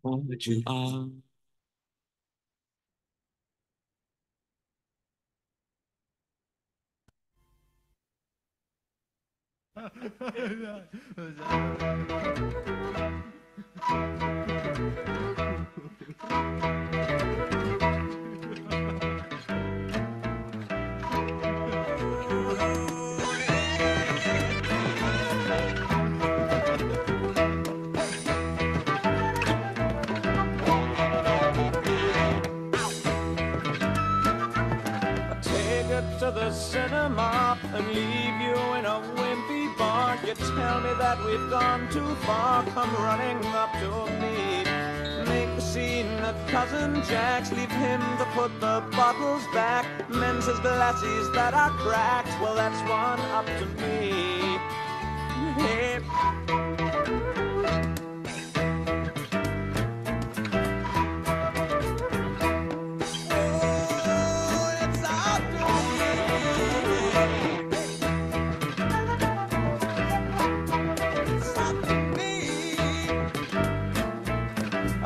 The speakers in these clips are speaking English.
what you are. Take it to the cinema and leave you in a wimpy bar. You tell me that we've gone too far. Come running up to me. Make the scene at Cousin Jack's. Leave him to put the bottles back. Mends his glasses that are cracked. Well, that's one up to me. Hey.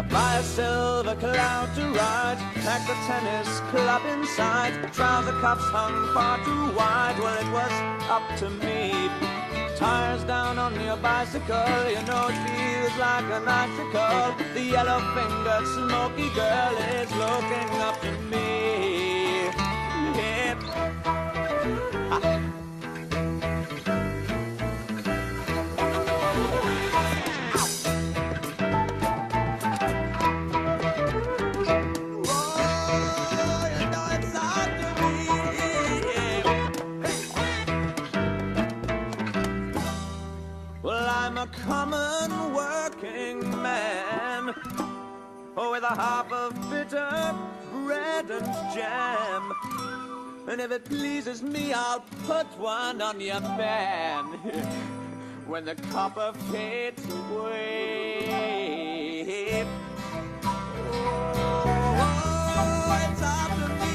Buy a silver cloud to ride, pack the tennis club inside, trouser cuffs hung far too wide, well it was up to me. Tires down on your bicycle, you know it feels like an icicle. The yellow-fingered smoky girl is looking up to me. Yeah. I'm a common working man with a half of bitter bread and jam. And if it pleases me, I'll put one on your fan when the copper fades away. Oh, it's up to me.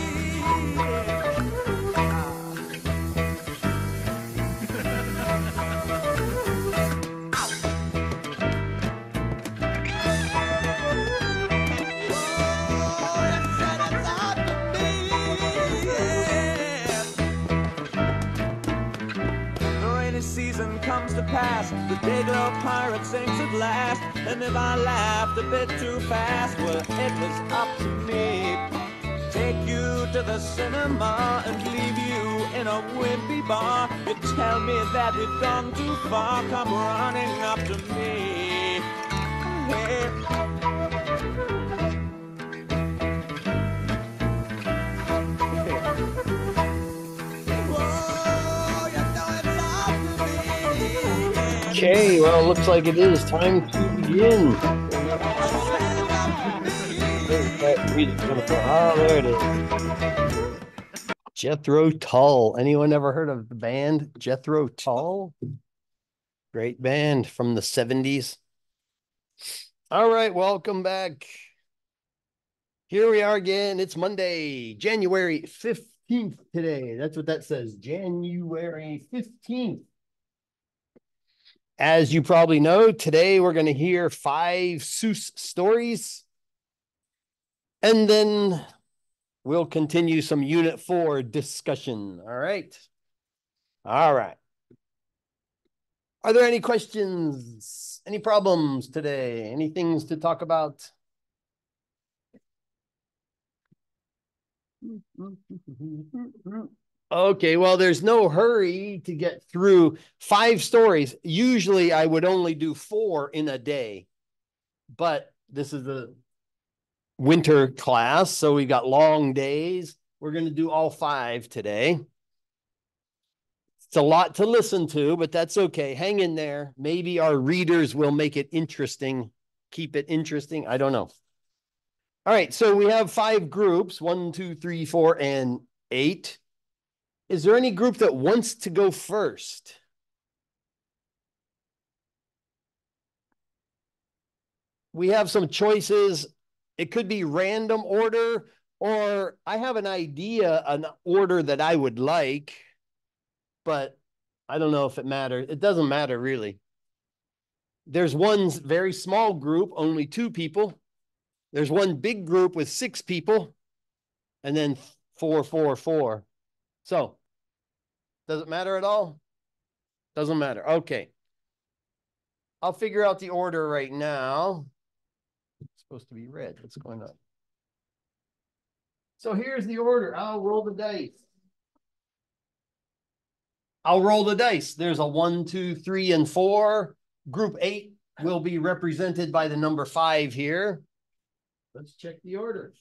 Season comes to pass, the day-glow pirate sings at last. And if I laughed a bit too fast, well, it was up to me. Take you to the cinema and leave you in a wimpy bar. You tell me that we've gone too far, come running up to me. Hey. Okay, well, it looks like it is time to begin. Oh, there it is. Jethro Tull. Anyone ever heard of the band Jethro Tull? Great band from the 70s. All right, welcome back. Here we are again. It's Monday, January 15th today. That's what that says, January 15th. As you probably know, today we're going to hear 5 Seuss stories. And then we'll continue some Unit 4 discussion. All right. All right. Are there any questions? Any problems today? Any things to talk about? Okay, well, there's no hurry to get through 5 stories. Usually I would only do 4 in a day, but this is the winter class, so we got long days. We're going to do all 5 today. It's a lot to listen to, but that's okay. Hang in there. Maybe our readers will make it interesting. Keep it interesting. I don't know. All right, so we have 5 groups, 1, 2, 3, 4, and 8. Is there any group that wants to go first? We have some choices. It could be random order, or I have an idea, an order that I would like, but I don't know if it matters. It doesn't matter, really. There's one very small group, only 2 people. There's one big group with 6 people, and then 4, 4, 4. So, does it matter at all? Doesn't matter. Okay. I'll figure out the order right now. It's supposed to be red. What's going on? So here's the order. I'll roll the dice. There's a 1, 2, 3, and 4. Group 8 will be represented by the number 5 here. Let's check the order.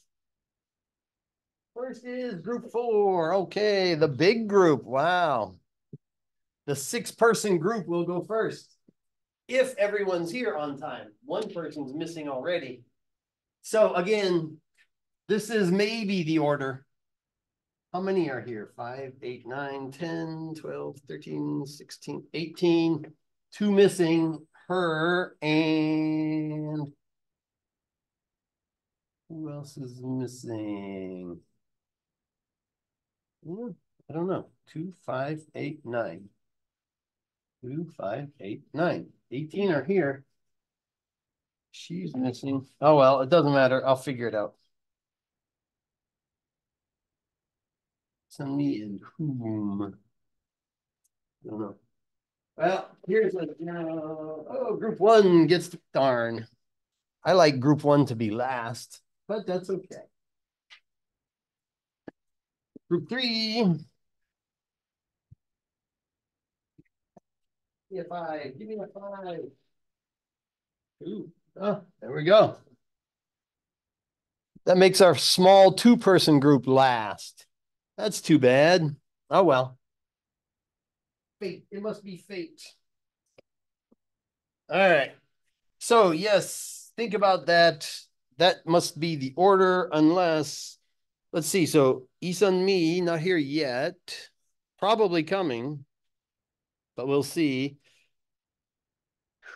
First is group 4. Okay, the big group. Wow. The 6-person group will go first. If everyone's here on time. One person's missing already. So again, this is maybe the order. How many are here? 5, 8, 9, 10, 12, 13, 16, 18. 2 missing. Her and who else is missing? I don't know. 2, 5, 8, 9. 2, 5, 8, 9. 18 are here. She's missing. Oh, well, it doesn't matter. I'll figure it out. Send me and whom? I don't know. Well, here's a, oh, group 1 gets the darn. I like group 1 to be last, but that's okay. Group 3. Give me a 5. Give me a 5. Ooh. Oh, there we go. That makes our small 2-person group last. That's too bad. Oh, well. Fate. It must be fate. All right. So, yes, think about that. That must be the order unless, let's see. So, Isan Mi, not here yet. Probably coming, but we'll see.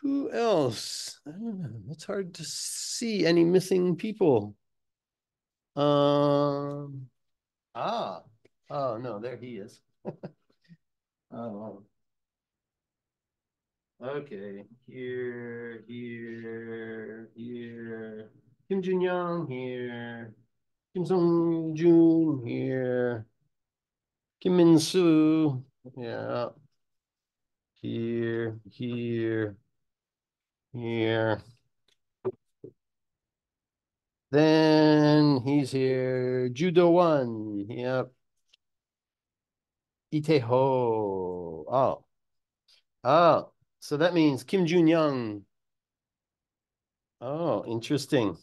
Who else? I don't know. It's hard to see any missing people. Oh, no, there he is. Oh, okay. Here. Kim Jun Young here. Kim Sung Jun here. Kim Min Soo. Yeah. Here. Then he's here. Judo 1. Yep. Itaeho. Oh. So that means Kim Jun Young. Oh, interesting.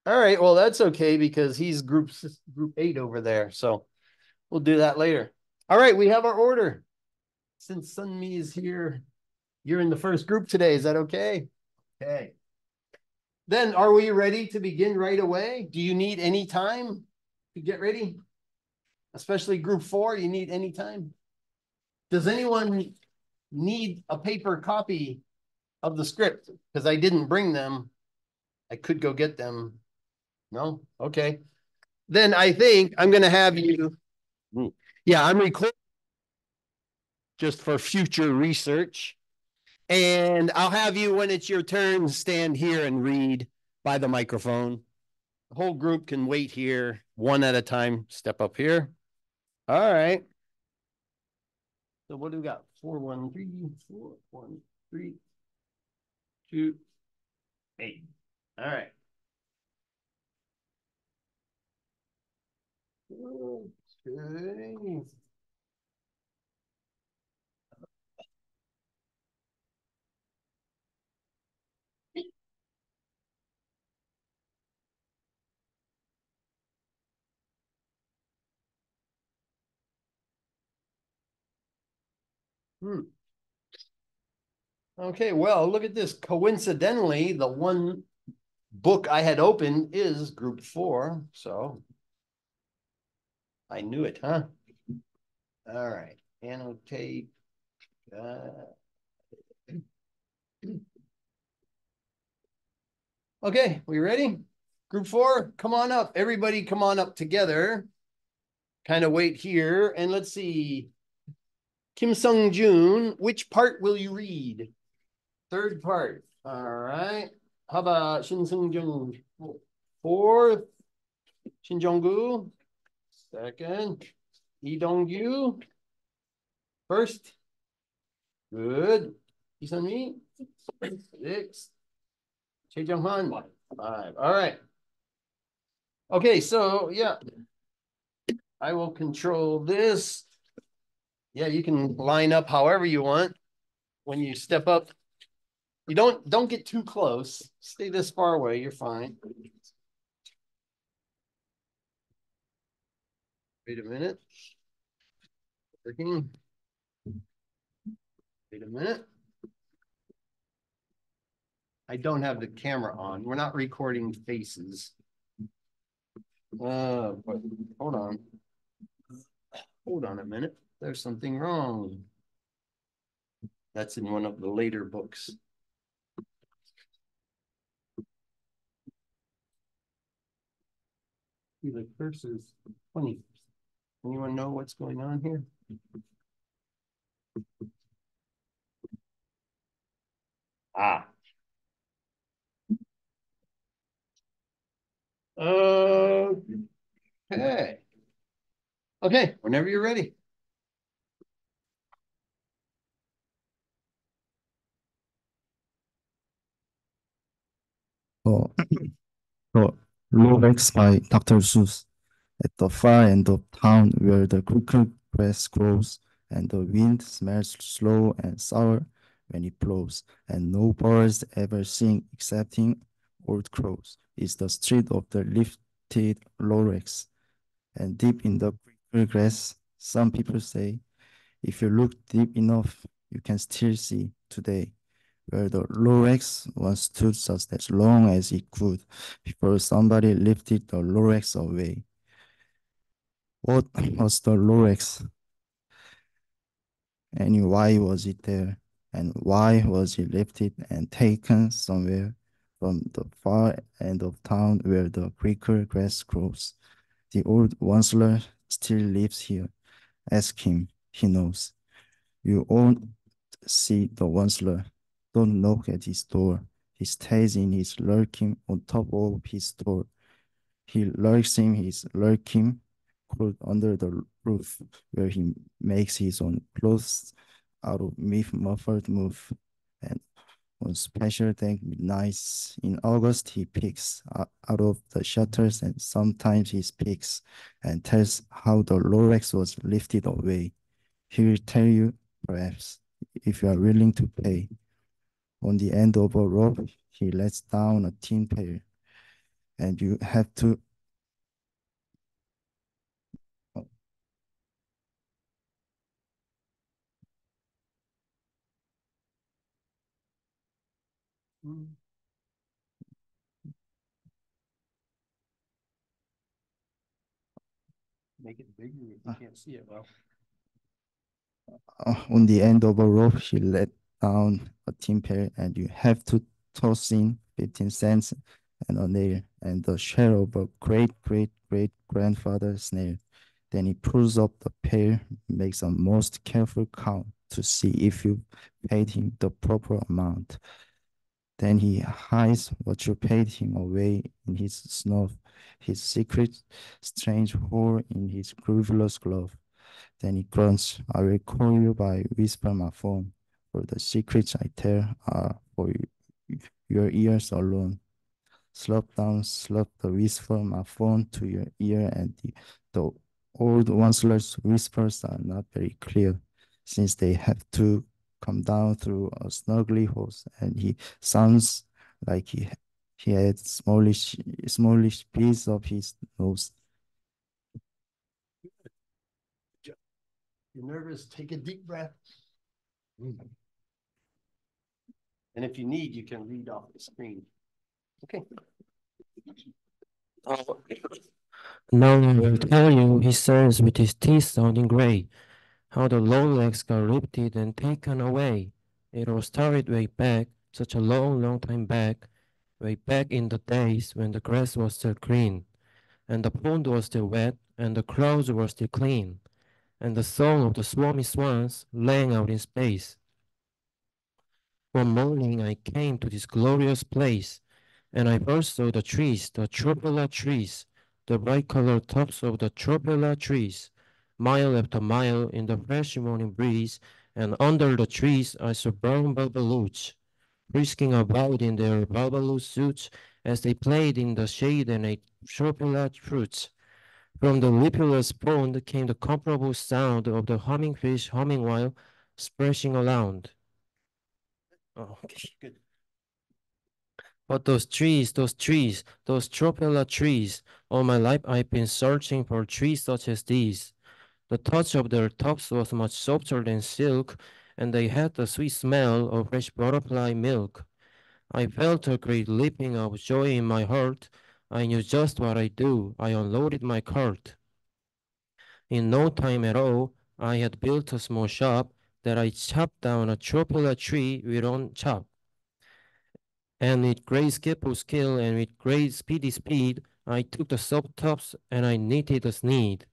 All right. Well, that's okay because he's group 8 over there. So we'll do that later. All right. We have our order. Since Sunmi is here, you're in the first group today. Is that okay? Okay. Then are we ready to begin right away? Do you need any time to get ready? Especially group 4, you need any time? Does anyone need a paper copy of the script? Because I didn't bring them. I could go get them. No? Okay. Then I think I'm going to have you. Yeah, I'm recording just for future research. And I'll have you, when it's your turn, stand here and read by the microphone. The whole group can wait here, one at a time. Step up here. All right. So what do we got? 4, 1, 3, 4, 1, 3, 2, 8. All right. Okay. Okay, well, look at this. Coincidentally, the one book I had opened is group 4, so I knew it, huh? All right, annotate. Okay, we ready? Group 4, come on up. Everybody come on up together. Kind of wait here, and let's see. Kim Sung Jun, which part will you read? Third part. All right. How about Shin Sung Jung? Fourth, Shin Jong-gu. Second, Lee Dong-gyu. First. Good. Lee Sun-mi. Six. Choi Jung-han. Five. All right. Okay, so yeah, I will control this. Yeah, you can line up however you want. When you step up, you don't get too close. Stay this far away. You're fine. Wait a minute. Working. Wait a minute. I don't have the camera on. We're not recording faces. But hold on. Hold on a minute. There's something wrong. That's in one of the later books. See, the cursor's funny. Anyone know what's going on here? Ah. Okay. Okay, whenever you're ready. Oh, so Lorax by Dr. Seuss. At the far end of town where the crooked grass grows and the wind smells slow and sour when it blows, and no birds ever sing excepting old crows, is the street of the lifted Lorax. And deep in the crooked grass, some people say, if you look deep enough, you can still see today where the Lorax once stood just as long as it could before somebody lifted the Lorax away. What was the Lorax? And why was it there? And why was it lifted and taken somewhere from the far end of town where the quicker grass grows? The old Wansler still lives here. Ask him, he knows. You won't see the Wansler. Don't knock at his door. He stays in his lurking on top of his door. He lurks in his lurking cold under the roof, where he makes his own clothes out of muffled move. And on special dank midnights in August, he peeks out of the shutters, and sometimes he speaks and tells how the Lorax was lifted away. He will tell you, perhaps, if you are willing to pay. On the end of a rope, he lets down a tin pail, and you have to Make it bigger if you can't see it well. on the end of a rope, he let down a tin pail, and you have to toss in 15 cents and a nail and the share of a great-great-great-grandfather's nail. Then he pulls up the pail, makes a most careful count to see if you paid him the proper amount. Then he hides what you paid him away in his snuff, his secret strange hole in his grievous glove. Then he grunts, I will call you by whisper my phone, for the secrets I tell are for your ears alone. Slop down, slop the whisper my phone to your ear, and the old Wansler's whispers are not very clear, since they have to come down through a snuggly hose, and he sounds like he had smallish piece of his nose. You're nervous, take a deep breath. And if you need, you can read off the screen. Okay. Now I will tell you, he says with his teeth sounding gray, how the Lorax got lifted and taken away. It all started way back, such a long, long time back, way back in the days when the grass was still green, and the pond was still wet, and the clouds were still clean, and the song of the swarmy swans laying out in space. One morning I came to this glorious place, and I first saw the trees, the tropilla trees, the bright-colored tops of the tropilla trees, mile after mile in the fresh morning breeze, and under the trees I saw brown babaloots, frisking about in their babaloo suits as they played in the shade and ate tropilla fruits. From the leafless pond came the comparable sound of the humming fish humming while splashing around. Oh, okay. Good. But those tropilla trees, all my life I've been searching for trees such as these. The touch of their tops was much softer than silk, and they had the sweet smell of fresh butterfly milk. I felt a great leaping of joy in my heart. I knew just what I'd do. I unloaded my cart. In no time at all, I had built a small shop that I chopped down a tropilla tree with one chop. And with great skillful skill and with great speedy speed, I took the soft tops and I knitted a sneed.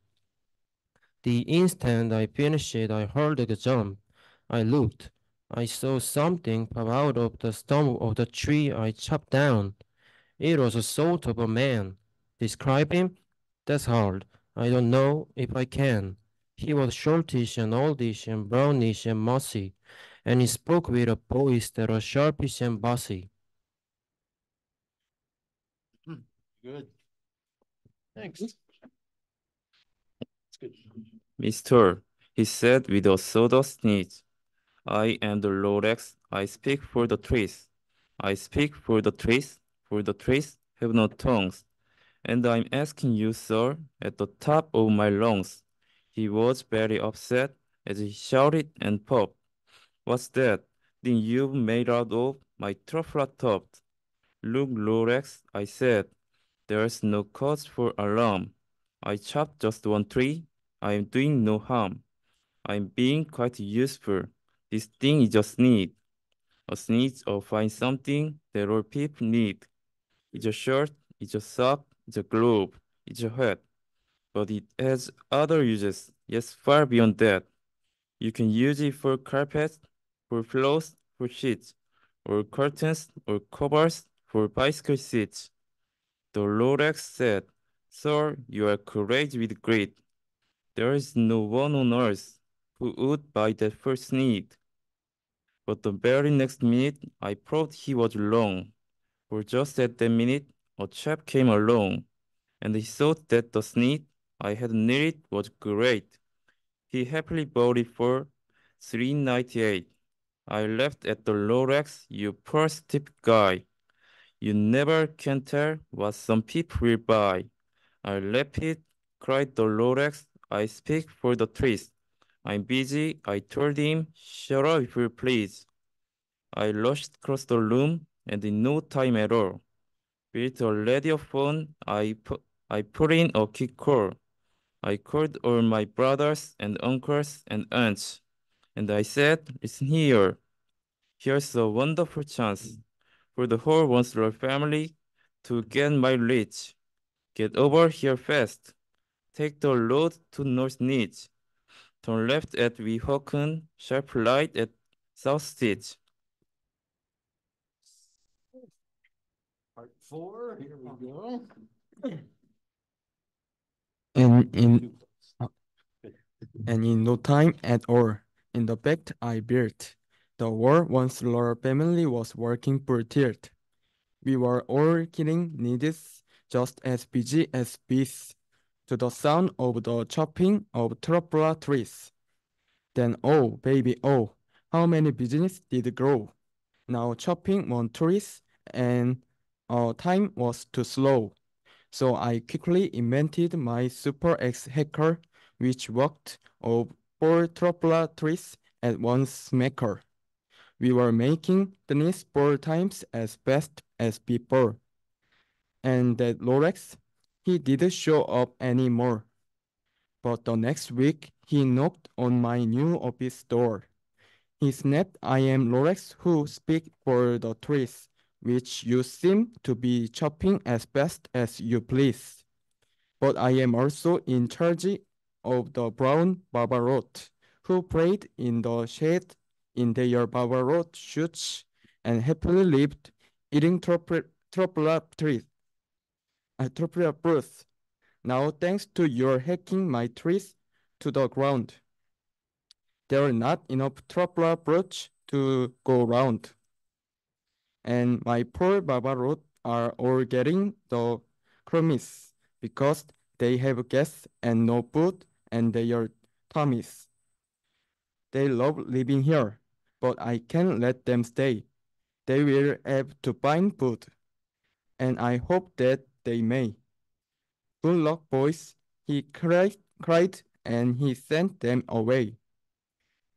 The instant I finished it, I heard a jump. I looked. I saw something pop out of the stump of the tree I chopped down. It was a sort of a man. Describe him? That's hard. I don't know if I can. He was shortish and oldish and brownish and mossy, and he spoke with a voice that was sharpish and bossy. Good. Thanks. That's good. Mister, he said with a sort of sneeze, I am the Lorax. I speak for the trees. I speak for the trees have no tongues. And I'm asking you, sir, at the top of my lungs. He was very upset as he shouted and popped. What's that thing you've made out of my truffle top? Look, Lorax, I said, there's no cause for alarm. I chopped just one tree. I am doing no harm. I'm being quite useful. This thing is a sneeze. A sneeze or find something that all people need. It's a shirt, it's a sock, it's a glove, it's a hat. But it has other uses, yes, far beyond that. You can use it for carpets, for floors, for sheets, or curtains, or covers, for bicycle seats. The Lorax said, Sir, you are courageous with grit. There is no one on earth who would buy that first need. But the very next minute, I proved he was wrong. For just at that minute, a chap came along, and he thought that the sneak I had needed was great. He happily bought it for $3.98. I laughed at the Lorax, you poor stupid guy. You never can tell what some people will buy. I laughed it, cried the Lorax. I speak for the trees. I'm busy, I told him. Shut up if you please. I rushed across the room, and in no time at all, with a radio phone, I put in a quick call. I called all my brothers and uncles and aunts, and I said, listen here. Here's a wonderful chance for the whole Wonsler family to get my reach. Get over here fast. Take the road to North Niche. Turn left at Weehawken, sharp right at South Stitch. Part 4. Here we go. And in no time at all, in the fact I built, the war once our family was working for tilt. We were all killing needs, just as busy as bees, to the sound of the chopping of truffle trees. Then oh, baby, oh, how many business did grow? Now chopping one trees, and time was too slow. So I quickly invented my Super X hacker, which worked of 4 trees at one smacker. We were making tennis 4 times as fast as before. And that Lorax, he didn't show up anymore. But the next week, he knocked on my new office door. He snapped, I am Lorax who speak for the trees, which you seem to be chopping as fast as you please. But I am also in charge of the brown Barbarot, who played in the shade in their Barbarot shoots and happily lived, eating tropical fruits. Now, thanks to your hacking my trees to the ground, there are not enough tropical fruits to go round. And my poor Baba root are all getting the crumbs because they have gas and no food and their tummies. They love living here, but I can't let them stay. They will have to find food, and I hope that they may. Good luck, boys, he cried and he sent them away.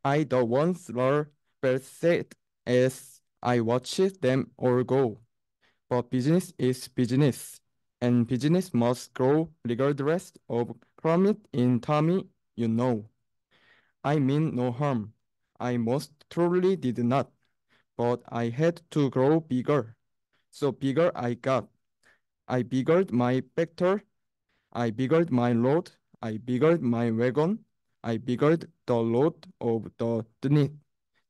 I the once were but said as I watched them all go. But business is business, and business must grow regardless of climate in Tommy, you know. I mean no harm. I most truly did not, but I had to grow bigger. So bigger I got. I biggered my vector, I biggered my load, I biggered my wagon, I biggered the load of the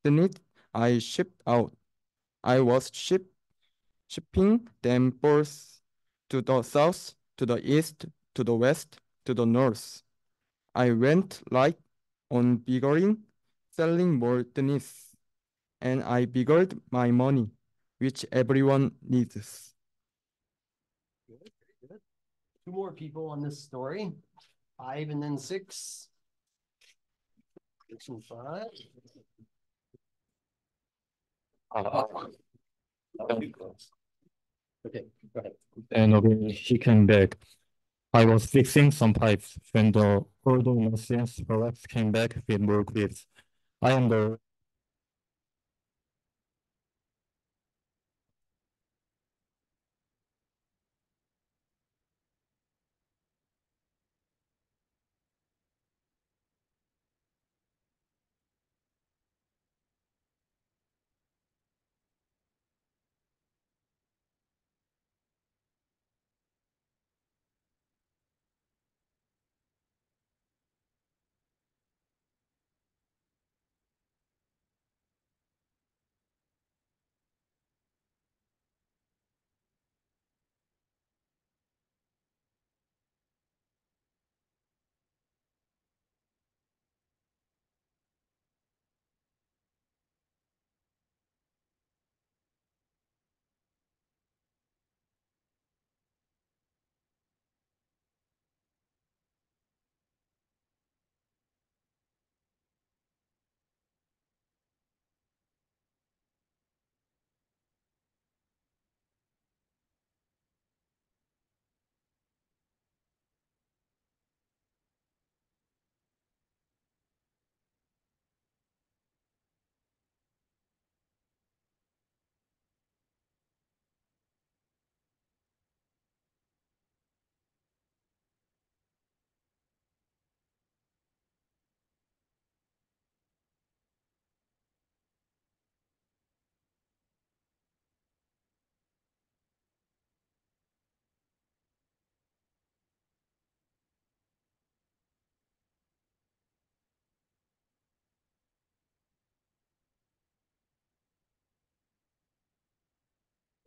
need I shipped out. I was shipping them both to the south, to the east, to the west, to the north. I went like on biggering, selling more tennis, and I biggered my money, which everyone needs. Good, very good. Two more people on this story. 5 and then 6. 6 and 5. Too close. Okay, go ahead. And again, he came back. I was fixing some pipes when the older Messias Lorax came back with more clips. I am the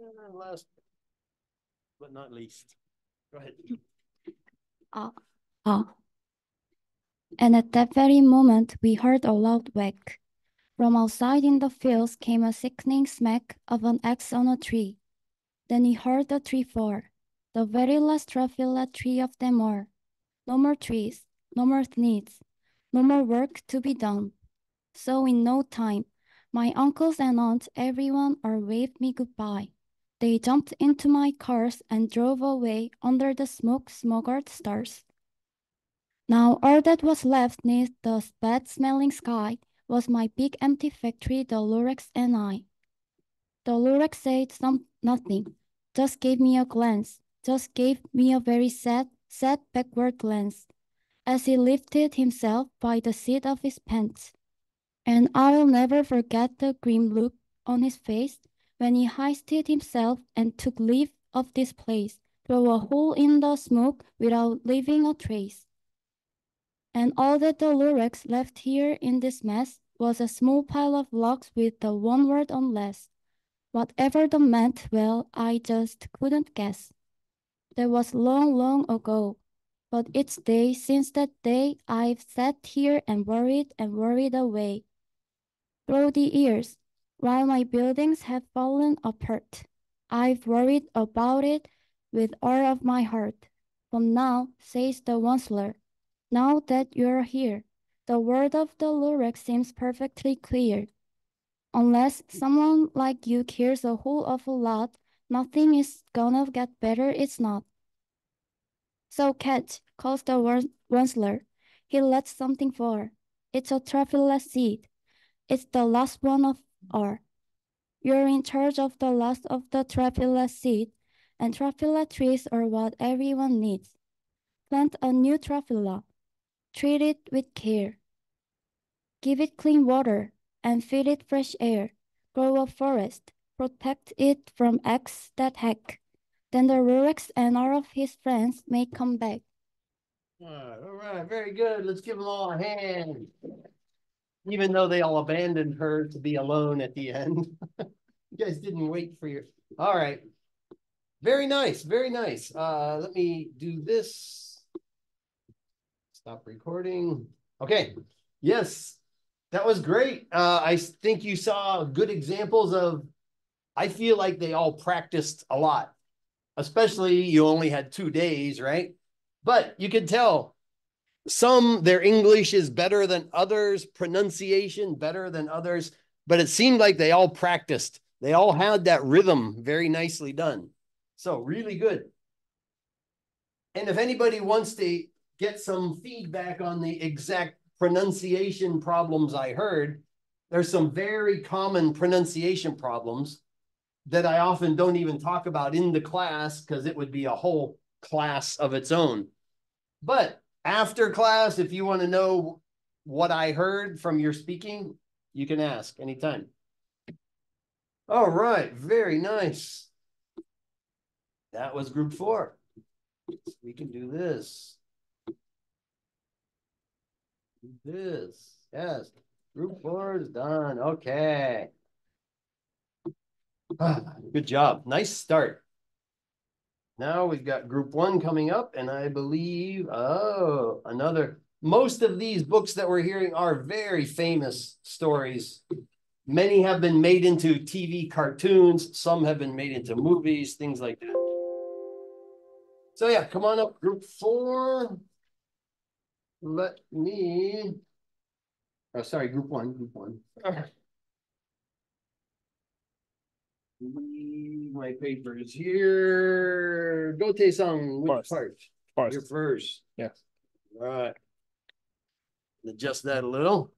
And last but not least. Go ahead. Ah, ah. And at that very moment, we heard a loud whack. From outside in the fields came a sickening smack of an axe on a tree. Then we heard the tree fall, the very last Raphaelite tree of them all. No more trees, no more needs, no more work to be done. So in no time, my uncles and aunts, everyone, all waved me goodbye. They jumped into my cars and drove away under the smoke-smoggered stars. Now all that was left neath the bad-smelling sky was my big empty factory, the Lorax and I. The Lorax said nothing, just gave me a glance, just gave me a very sad backward glance, as he lifted himself by the seat of his pants. And I'll never forget the grim look on his face when he hoisted himself and took leave of this place, through a hole in the smoke without leaving a trace. And all that the Lorax left here in this mess was a small pile of logs with the one word on less. Whatever that meant, well, I just couldn't guess. That was long, long ago. But each day since that day, I've sat here and worried away through the years, while my buildings have fallen apart. I've worried about it with all of my heart. But now, says the counselor, now that you're here, the word of the Lorax seems perfectly clear. Unless someone like you cares a whole awful lot, nothing is gonna get better, it's not. So catch, calls the counselor. He lets something fall. It's a trifle seed. It's the last one of all. You're in charge of the last of the trifle seed, and trifle trees are what everyone needs. Plant a new trifle. Treat it with care. Give it clean water and feed it fresh air. Grow a forest. Protect it from X that heck. Then the Lorax and all of his friends may come back. All right, very good. Let's give them all a hand. Even though they all abandoned her to be alone at the end. You guys didn't wait for your. All right. Very nice, very nice. Let me do this. Stop recording. Okay. Yes, that was great. I think you saw good examples of, I feel like they all practiced a lot, especially you only had 2 days, right? But you could tell some, their English is better than others, pronunciation better than others, but it seemed like they all practiced. They all had that rhythm very nicely done. So really good. And if anybody wants to get some feedback on the exact pronunciation problems I heard, there's some very common pronunciation problems that I often don't even talk about in the class because it would be a whole class of its own. But after class, if you want to know what I heard from your speaking, you can ask anytime. All right, very nice. That was group 4. We can do this. Do this. Yes. Group 4 is done. Okay. Good job. Nice start. Now we've got group 1 coming up, and I believe, another. Most of these books that we're hearing are very famous stories. Many have been made into TV cartoons. Some have been made into movies, things like that. So yeah, come on up, group 4. Let me, oh, sorry, group 1, group 1. Leave my papers here. Gote-san, which part? First. You're first. Yes. All right. Adjust that a little.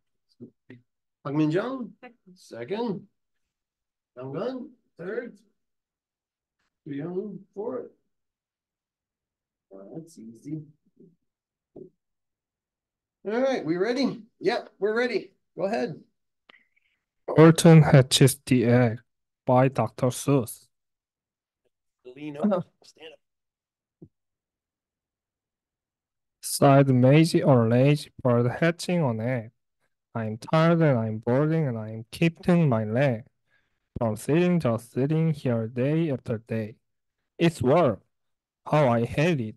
Pagminjong, second. Damgan, third. Young, fourth. That's easy. All right, we ready? Yep, we're ready. Go ahead. Horton hatches the egg by Dr. Seuss. Lean up. Stand up. Sighed Maisie or lazy bird hatching on egg. I'm tired and I'm boarding and I'm keeping my leg from sitting just sitting here day after day. It's work. How I hate it.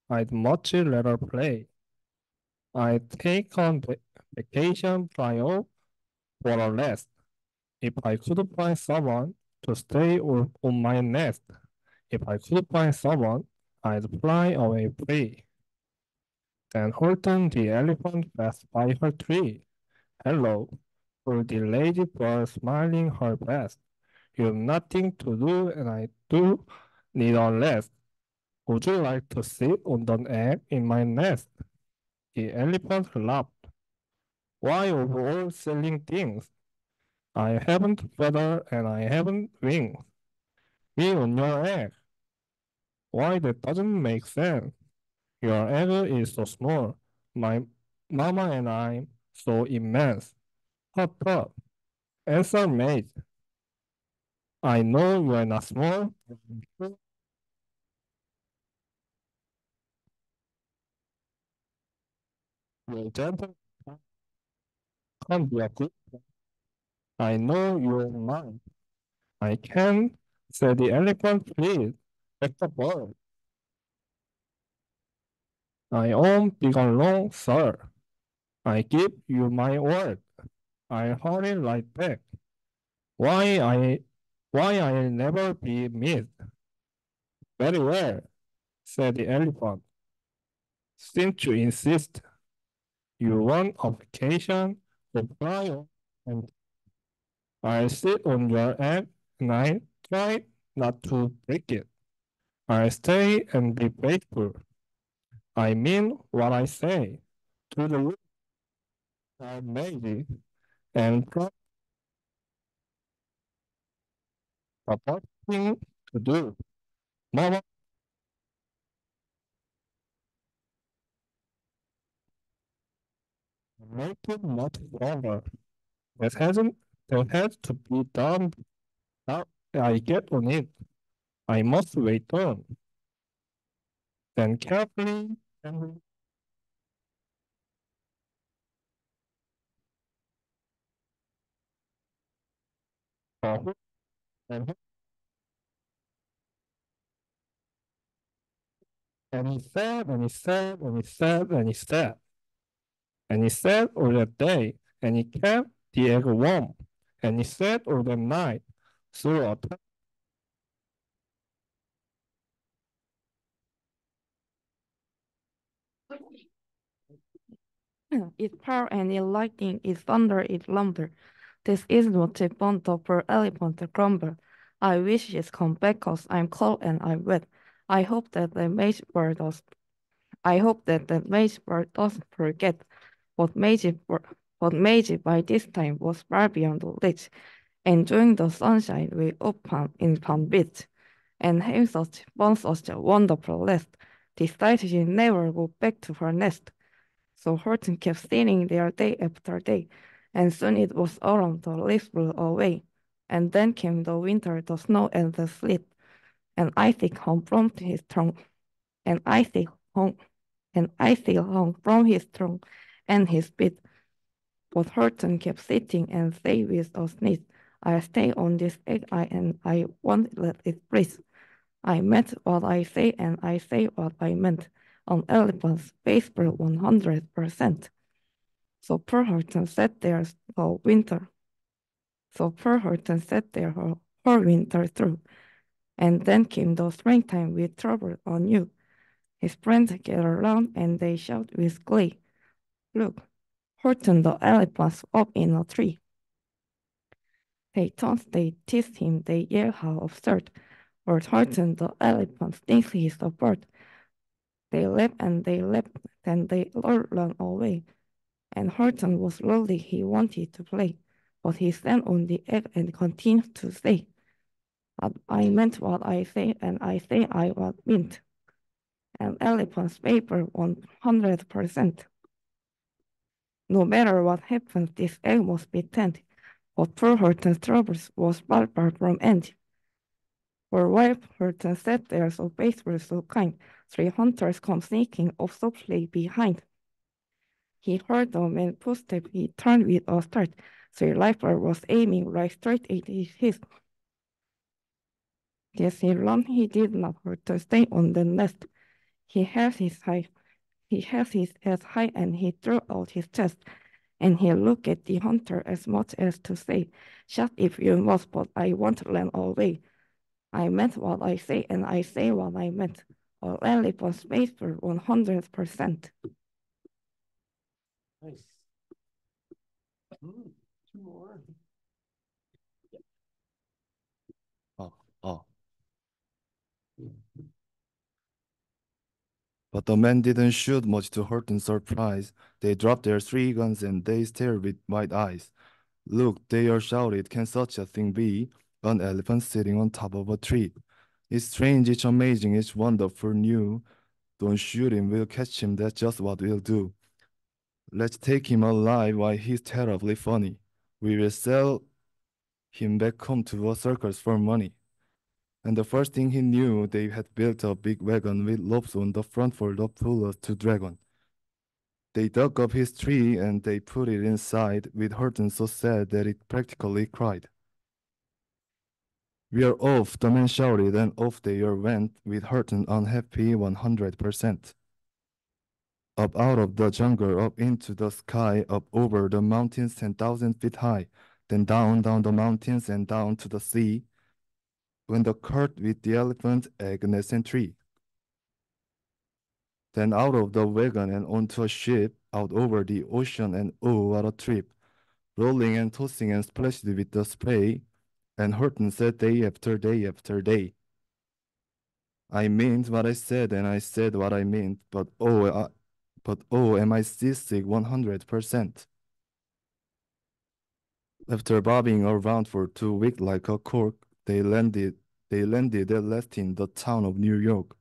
I'd much rather play. I'd take on vacation, fly off for a rest. If I could find someone to stay on my nest. If I could find someone, I'd fly away free. Then Horton the elephant passed by her tree. Hello, for the lady bird smiling her best. You've nothing to do and I do need a rest. Would you like to sit on the egg in my nest? The elephant laughed. Why of all selling things? I haven't feather and I haven't wings. Me on your egg. Why that doesn't make sense. Your egg is so small. My mama and I'm so immense. Hot pot. Answer mate. I know you are not small. You're gentle. Can't be a good. I know you're mine. I can, said the elephant, please. Back the bird. I own big and long, sir. I give you my word. I hurry right back. Why I'll never be missed. Very well, said the elephant. Since you insist, you want a vacation, go fly on, and I'll sit on your egg and I try not to break it. I'll stay and be faithful. I mean what I say. To the roof are made and from the first thing to do. Mama, make it much stronger. That hasn't that has to be done. Now I get on it. I must wait on. Then carefully and and and he said and he said and he said and he said and he said all that day and he kept the egg warm and he said all that night through a Its power and its lightning, its thunder, its lumber. This is not a bond of per elephant to crumble. I wish it's come back 'cause I'm cold and I'm wet. I hope that the mage bird does. I hope that the mage bird doesn't forget what made it by this time was far beyond the reach, enjoying the sunshine way up in Palm Beach, and having such a wonderful rest. Decided she never go back to her nest. So Horton kept sitting there day after day, and soon it was autumn, the leaves blew away. And then came the winter, the snow and the sleet, and Isaac hung from his throne, and Isaac hung from his throne and his bed. But Horton kept sitting and say with a sneeze, I'll stay on this egg and I won't let it breathe. I meant what I say and I say what I meant. On elephant's face for 100%. So Pearl Horton sat there all winter. So Pearl Horton sat there whole winter through. And then came the springtime with trouble on you. His friends gathered around and they shouted with glee. Look, Horton the elephant's up in a tree. They taunt, they teased him, they yelled how absurd. But Horton the elephant thinks he's a bird. They laughed and they laughed, then they all ran away. And Horton was lonely, he wanted to play. But he stand on the egg and continued to say, I meant what I say, and I say I what meant. And elephant's paper 100%. No matter what happens, this egg must be tend. But poor Horton's troubles was far from end. For while Horton sat there so faithful, so kind, 3 hunters come sneaking up softly behind. He heard the man's footstep. He turned with a start. The rifle was aiming right straight at his. Yes, he ran. He did not hurt to stay on the nest. He held his head high and he threw out his chest. And he looked at the hunter as much as to say, "Shut if you must, but I won't run away. I meant what I say, and I say what I meant. All elephants made for 100%. Nice. Two more. Oh. But the men didn't shoot much to Horton's surprise. They dropped their 3 guns and they stared with wide eyes. Look, they all shouted, can such a thing be? An elephant sitting on top of a tree. It's strange, it's amazing, it's wonderful new. Don't shoot him, we'll catch him, that's just what we'll do. Let's take him alive, why he's terribly funny. We will sell him back home to a circus for money. And the first thing he knew, they had built a big wagon with ropes on the front for the pullers to drag on. They dug up his tree and they put it inside, with Horton so sad that it practically cried. "We're off," the man shouted, and off they all went, with Horton unhappy 100%. Up out of the jungle, up into the sky, up over the mountains 10,000 feet high, then down the mountains and down to the sea, when the cart with the elephant, egg, nest, and tree. Then out of the wagon and onto a ship, out over the ocean, and oh, what a trip! Rolling and tossing and splashed with the spray, and Horton said day after day after day, "I meant what I said, and I said what I meant, but oh, am I seasick 100%. After bobbing around for 2 weeks like a cork, they landed at last in the town of New York.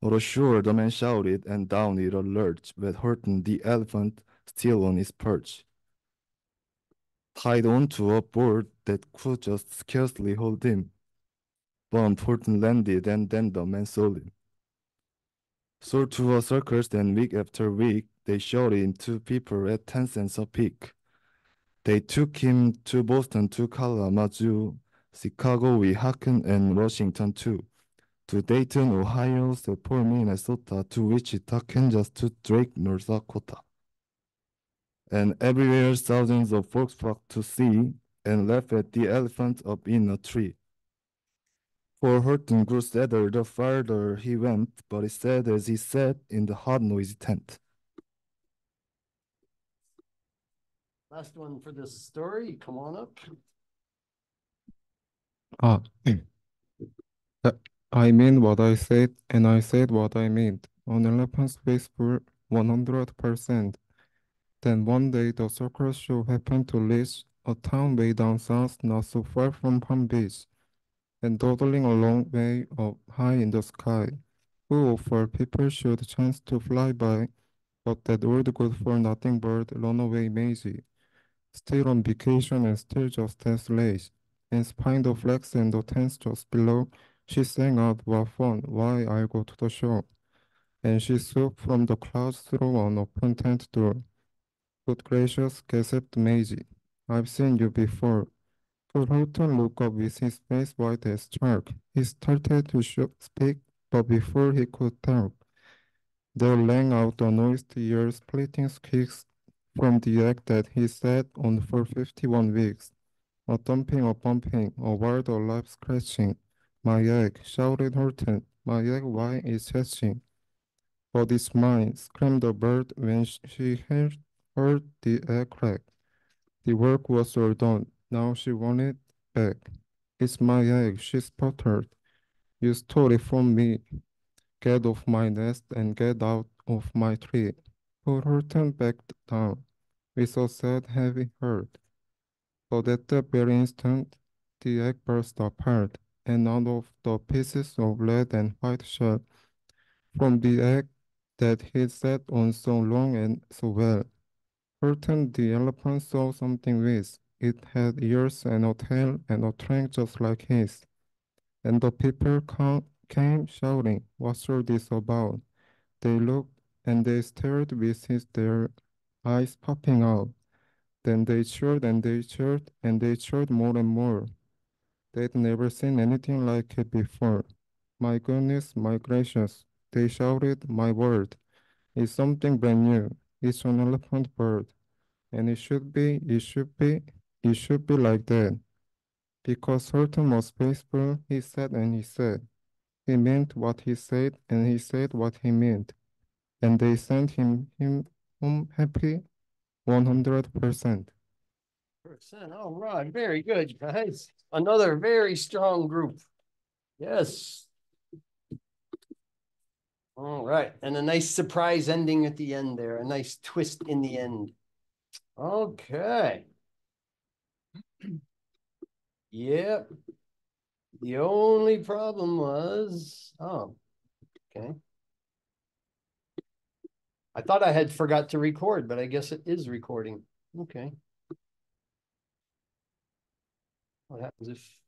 On ashore, the man shouted, and down it all lurched, with Horton the elephant still on his perch, tied onto a board that could just scarcely hold him. Bump, Horton landed, and then the man saw him. Sold to a circus, then week after week, they showed him to people at 10 cents a peek. They took him to Boston, to Kalamazoo, Chicago, Weehawken, and Washington too. To Dayton, Ohio, St. Paul, Minnesota, to Wichita, Kansas, to Drake, North Dakota. And everywhere thousands of folks flocked to see and laugh at the elephant up in a tree. For Horton grew sadder the farther he went, but he said as he sat in the hot, noisy tent. Last one for this story. Come on up. I mean what I said, and I said what I meant. On elephant's faithful 100%. Then one day the circus show happened to reach a town way down south, not so far from Palm Beach, and dawdling a long way up high in the sky. Who of all people should chance to fly by but that old good-for-nothing bird, runaway Maisie, still on vacation and still just as lazy. And spying the flags and the tents just below, she sang out, "What fun, why I'll go to the show." And she swooped from the clouds through an open tent door. "Good gracious," gasped Maisie, "I've seen you before." Paul Houghton looked up with his face white as chalk. He started to speak, but before he could talk, there rang out the noised ear-splitting squeaks from the egg that he sat on for 51 weeks. A thumping, a bumping, a wild, alive scratching. "My egg!" shouted Horton. "My egg, why is hatching?" "But it's mine!" screamed the bird when she heard the egg crack. The work was all done. Now she wanted it back. "It's my egg," she sputtered. "You stole it from me. Get off my nest and get out of my tree." Poor Horton backed down with a sad, heavy heart. But at that very instant, the egg burst apart, and out of the pieces of red and white shell from the egg that he sat on so long and so well, Horton the elephant saw something with. It had ears and a tail and a trunk just like his. And the people came shouting, "What's all this about?" They looked and they stared with their eyes popping out. Then they cheered and they cheered and they cheered more and more. They'd never seen anything like it before. "My goodness, my gracious," they shouted, "my word. It's something brand new. It's an elephant bird. And it should be like that." Because Horton was faithful, he said and he said. He meant what he said and he said what he meant. And they sent him home happy 100%. All right, very good, guys. Another very strong group. Yes. All right, and a nice surprise ending at the end there, a nice twist in the end. Okay. Yep. The only problem was, okay. I thought I had forgot to record, but I guess it is recording. Okay. What happens if,